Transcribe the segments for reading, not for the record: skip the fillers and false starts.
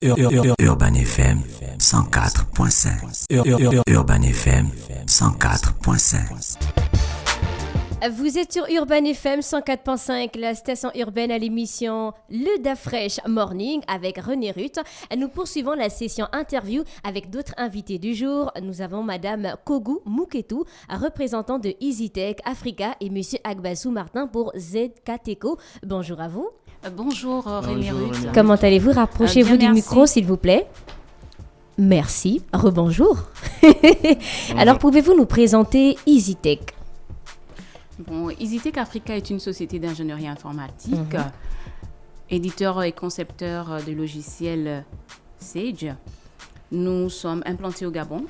Urban FM 104.5. Urban FM 104.5. Vous êtes sur Urban FM 104.5, la station urbaine à l'émission Le Dafresh Morning avec René Ruth. Nous poursuivons la session interview avec d'autres invités du jour. Nous avons Madame Kogu Muketu, représentant de EasyTech Africa, et Monsieur Agbassou Martin pour ZKTECO. Bonjour à vous. Bonjour René Ruth. Comment allez-vous? Rapprochez-vous du micro s'il vous plaît. Merci. Rebonjour. Alors pouvez-vous nous présenter EasyTech? Bon, EasyTech Africa est une société d'ingénierie informatique, éditeur et concepteur de logiciels Sage. Nous sommes implantés au Gabon,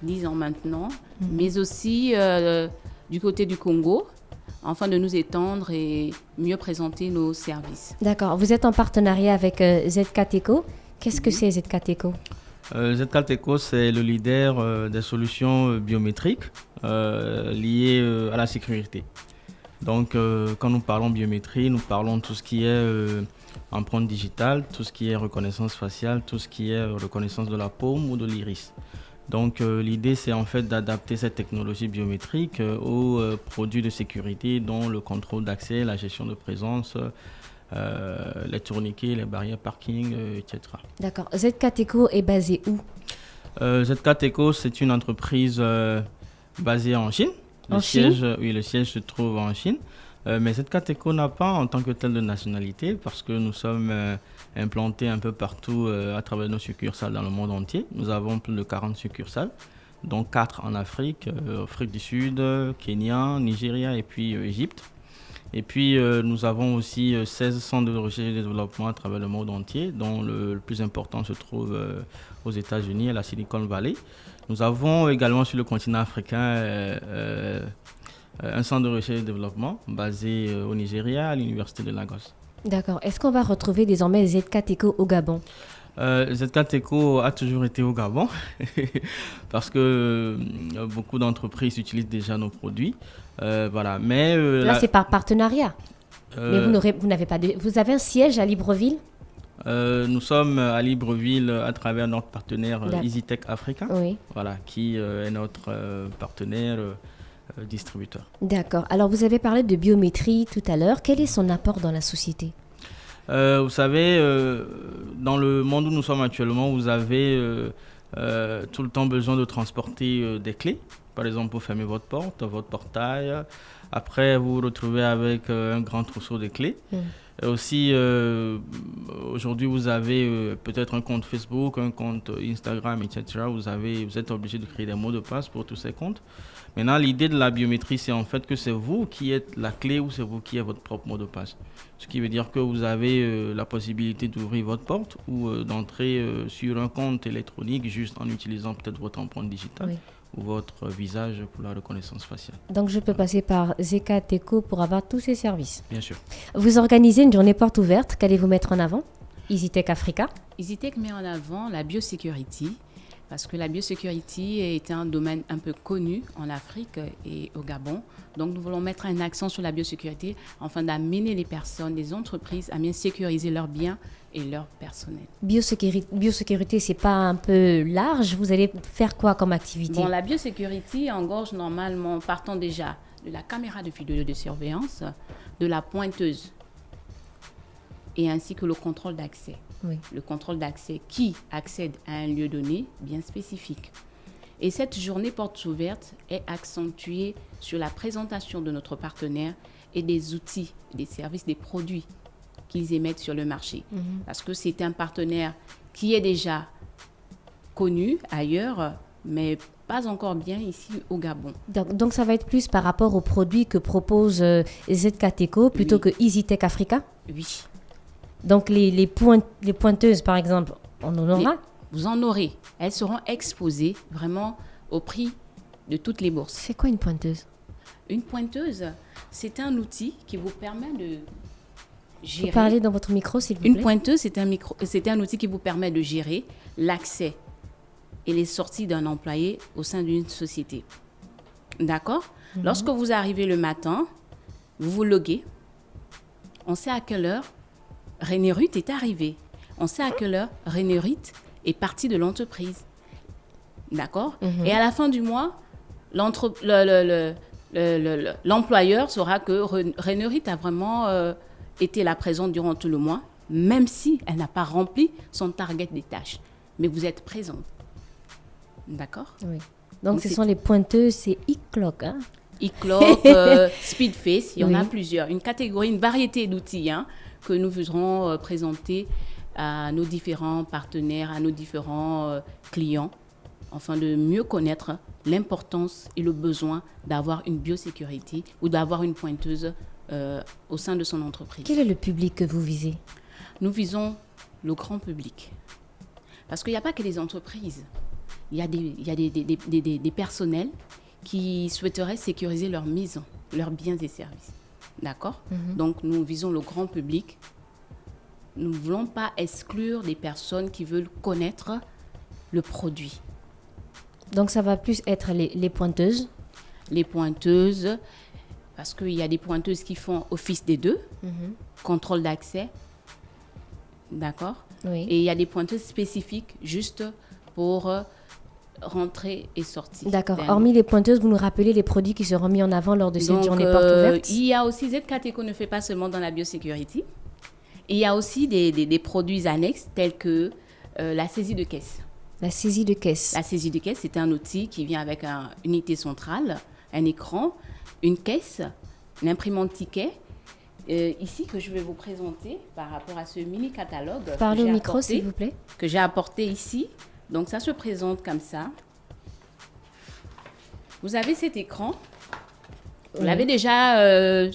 10 ans maintenant, mais aussi du côté du Congo, afin de nous étendre et mieux présenter nos services. D'accord. Vous êtes en partenariat avec ZKTECO. Qu'est-ce que c'est ZKTECO? ZKTECO, c'est le leader des solutions biométriques liées à la sécurité. Donc, quand nous parlons biométrie, nous parlons de tout ce qui est empreinte digitale, tout ce qui est reconnaissance faciale, tout ce qui est reconnaissance de la paume ou de l'iris. Donc, l'idée, c'est en fait d'adapter cette technologie biométrique aux produits de sécurité, dont le contrôle d'accès, la gestion de présence, les tourniquets, les barrières parking, etc. D'accord. ZKTECO est basé où? ZKTECO, c'est une entreprise basée en Chine. Le siège se trouve en Chine. Mais ZKTECO n'a pas en tant que tel de nationalité parce que nous sommes implantés un peu partout à travers nos succursales dans le monde entier. Nous avons plus de 40 succursales, dont 4 en Afrique, Afrique du Sud, Kenya, Nigeria et puis Égypte. Et puis nous avons aussi 16 centres de recherche et de développement à travers le monde entier, dont le plus important se trouve aux États-Unis, à la Silicon Valley. Nous avons également sur le continent africain un centre de recherche et de développement basé au Nigeria, à l'université de Lagos. D'accord. Est-ce qu'on va retrouver désormais ZKTECO au Gabon? ZKTECO a toujours été au Gabon parce que beaucoup d'entreprises utilisent déjà nos produits. Voilà. Mais, là, c'est par partenariat. Mais vous n'avez pas vous avez un siège à Libreville? Nous sommes à Libreville à travers notre partenaire EasyTech Africa, oui. Voilà, qui est notre partenaire distributeur. D'accord. Alors, vous avez parlé de biométrie tout à l'heure. Quel est son apport dans la société? Vous savez, dans le monde où nous sommes actuellement, vous avez tout le temps besoin de transporter des clés. Par exemple, pour fermer votre porte, votre portail. Après, vous vous retrouvez avec un grand trousseau de clés. Et aussi, aujourd'hui, vous avez peut-être un compte Facebook, un compte Instagram, etc. Vous êtes obligé de créer des mots de passe pour tous ces comptes. Maintenant, l'idée de la biométrie, c'est en fait que c'est vous qui êtes la clé ou c'est vous qui êtes votre propre mot de passe. Ce qui veut dire que vous avez la possibilité d'ouvrir votre porte ou d'entrer sur un compte électronique juste en utilisant peut-être votre empreinte digitale. Oui. Ou votre visage pour la reconnaissance faciale. Donc, je peux passer par ZKTECO pour avoir tous ces services? Bien sûr. Vous organisez une journée porte ouverte. Qu'allez-vous mettre en avant? EasyTech Africa? EasyTech met en avant la biosécurité parce que la biosécurité est un domaine un peu connu en Afrique et au Gabon. Donc, nous voulons mettre un accent sur la biosécurité afin d'amener les personnes, les entreprises à bien sécuriser leurs biens et leur personnel. Biosécurité, c'est pas un peu large? Vous allez faire quoi comme activité? Bon, la biosécurité engorge normalement, partant déjà de la caméra de vidéo de surveillance, de la pointeuse et ainsi que le contrôle d'accès. Oui. Le contrôle d'accès qui accède à un lieu donné bien spécifique. Et cette journée porte ouverte est accentuée sur la présentation de notre partenaire et des outils, des services, des produits qu'ils émettent sur le marché. Parce que c'est un partenaire qui est déjà connu ailleurs, mais pas encore bien ici au Gabon. Donc ça va être plus par rapport aux produits que propose ZKTECO plutôt que EasyTech Africa? Oui. Donc les pointeuses, par exemple, on en aura? Vous en aurez. Elles seront exposées vraiment au prix de toutes les bourses. C'est quoi une pointeuse? Une pointeuse, c'est un outil qui vous permet de gérer. Vous parlez dans votre micro, s'il vous plaît. Une pointeuse, c'est un outil qui vous permet de gérer l'accès et les sorties d'un employé au sein d'une société. D'accord? Lorsque vous arrivez le matin, vous vous loguez. On sait à quelle heure René Ruth est arrivé. on sait à quelle heure Rénérite est parti de l'entreprise. D'accord? Et à la fin du mois, l'employeur saura que Rénérite a vraiment été là présente durant tout le mois, même si elle n'a pas rempli son target des tâches. Mais vous êtes présente. D'accord? Oui. Donc, ce sont les pointeuses, c'est e-clock, hein? E-clock, Speedface, il y en a plusieurs. Une catégorie, une variété d'outils que nous voudrons présenter à nos différents partenaires, à nos différents clients, afin de mieux connaître l'importance et le besoin d'avoir une biosécurité ou d'avoir une pointeuse au sein de son entreprise. Quel est le public que vous visez? Nous visons le grand public. Parce qu'il n'y a pas que les entreprises. Il y a des personnels qui souhaiteraient sécuriser leurs biens et services. D'accord? Donc, nous visons le grand public. Nous ne voulons pas exclure des personnes qui veulent connaître le produit. Donc, ça va plus être les pointeuses? Les pointeuses, parce qu'il y a des pointeuses qui font office des deux, contrôle d'accès. D'accord? Oui. Et il y a des pointeuses spécifiques juste pour rentrer et sortir. D'accord. Hormis les pointeuses, vous nous rappelez les produits qui seront mis en avant lors de cette journée porte ouverte? Il y a aussi, ZKTECO ne fait pas seulement dans la biosécurité. Il y a aussi des produits annexes tels que la saisie de caisse. La saisie de caisse. La saisie de caisse, c'est un outil qui vient avec une unité centrale, un écran, une caisse, une imprimante ticket. Ici, que je vais vous présenter par rapport à ce mini-catalogue. Parlez au micro, s'il vous plaît. Que j'ai apporté ici. Donc, ça se présente comme ça. Vous avez cet écran. Vous l'avez déjà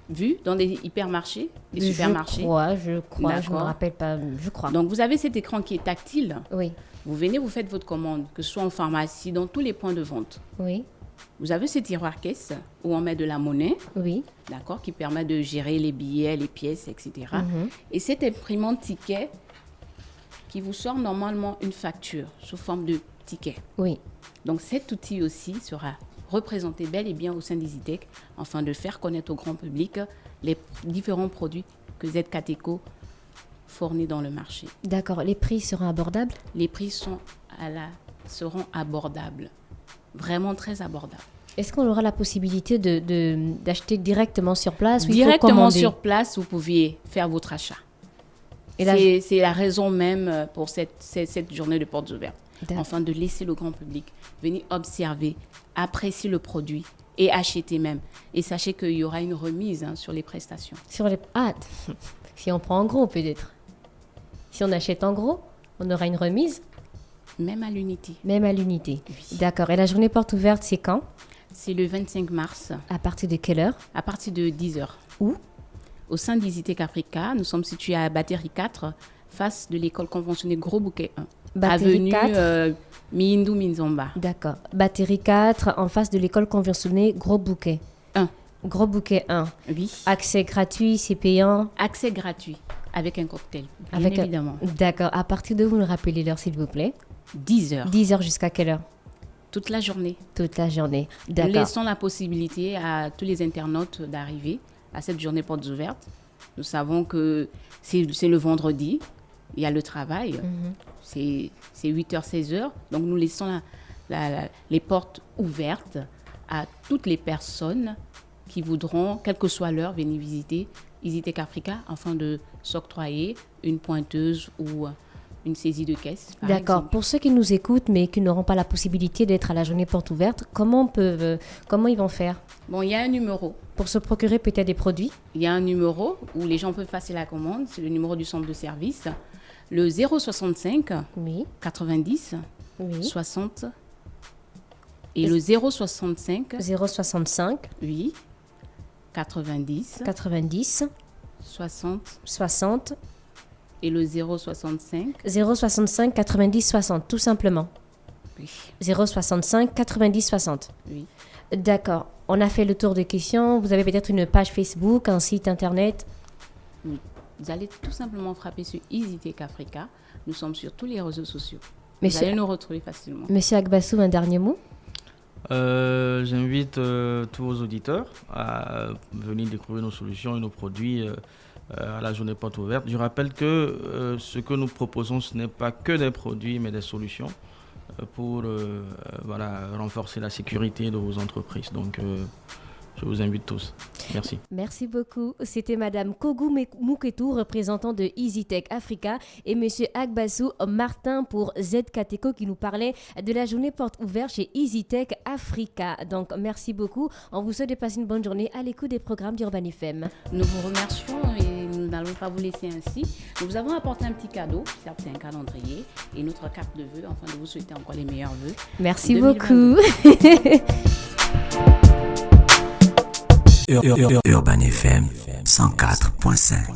vu dans des hypermarchés, des supermarchés. Je crois, je ne me rappelle pas, je crois. Donc, vous avez cet écran qui est tactile. Oui. Vous venez, vous faites votre commande, que ce soit en pharmacie, dans tous les points de vente. Oui. Vous avez ce tiroir caisse où on met de la monnaie, oui, d'accord, qui permet de gérer les billets, les pièces, etc. Et cette imprimante ticket qui vous sort normalement une facture sous forme de ticket. Oui. Donc cet outil aussi sera représenté bel et bien au sein d'EasyTech afin de faire connaître au grand public les différents produits que ZKTECO fournit dans le marché. D'accord. Les prix seront abordables? Les prix seront abordables. Vraiment très abordables. Est-ce qu'on aura la possibilité d'acheter directement sur place ou directement sur place, vous pouviez faire votre achat. Et c'est la raison même pour cette journée de portes ouvertes. Afin de laisser le grand public venir observer, apprécier le produit et acheter même. Et sachez qu'il y aura une remise sur les prestations. Si on prend en gros peut-être. Si on achète en gros, on aura une remise? Même à l'unité. Même à l'unité. Oui. D'accord. Et la journée porte ouverte, c'est quand? C'est le 25 mars. À partir de quelle heure? À partir de 10h. Où? Au sein d'EasyTech Africa. Nous sommes situés à Batterie 4, face de l'école conventionnée Gros Bouquet 1. Batterie 4. Avenue Miindou Minzomba. D'accord. Batterie 4, en face de l'école conventionnée Gros Bouquet 1. Gros Bouquet 1. Oui. Accès gratuit, c'est payant? Accès gratuit, avec un cocktail, bien évidemment. D'accord. À partir de vous nous rappelez l'heure, s'il vous plaît? 10h. 10h jusqu'à quelle heure? Toute la journée. Toute la journée. D'accord. Nous laissons la possibilité à tous les internautes d'arriver à cette journée portes ouvertes. Nous savons que c'est le vendredi, il y a le travail, c'est 8h, 16h. Donc nous laissons les portes ouvertes à toutes les personnes qui voudront, quelle que soit l'heure, venir visiter EasyTech Africa afin de s'octroyer une pointeuse ou une saisie de caisse. D'accord. Pour ceux qui nous écoutent mais qui n'auront pas la possibilité d'être à la journée porte ouverte, comment ils vont faire? Bon, il y a un numéro. Pour se procurer peut-être des produits? Il y a un numéro où les gens peuvent passer la commande. C'est le numéro du centre de service. Le 065 oui. 90 oui. 60 et le 065 oui. 90 60 et le 065 90 60 tout simplement. Oui. 065 90 60. Oui. D'accord. On a fait le tour des questions. Vous avez peut-être une page Facebook, un site internet? Oui. Vous allez tout simplement frapper sur EasyTech Africa. Nous sommes sur tous les réseaux sociaux. Vous allez nous retrouver facilement. Monsieur Agbassou, un dernier mot? J'invite tous vos auditeurs à venir découvrir nos solutions et nos produits à la journée porte ouverte. Je rappelle que ce que nous proposons, ce n'est pas que des produits, mais des solutions pour renforcer la sécurité de vos entreprises. Donc, je vous invite tous. Merci. Merci beaucoup. C'était Madame Kogou Mouketou, représentant de EasyTech Africa, et Monsieur Agbassou Martin pour ZKTECO qui nous parlait de la journée porte ouverte chez EasyTech Africa. Donc, merci beaucoup. On vous souhaite de passer une bonne journée à l'écoute des programmes d'Urban FM. Nous vous remercions et nous n'allons pas vous laisser ainsi. Nous vous avons apporté un petit cadeau, certes c'est un calendrier, et notre carte de vœux, afin de vous souhaiter encore les meilleurs vœux. Merci beaucoup. Urban FM 104.5.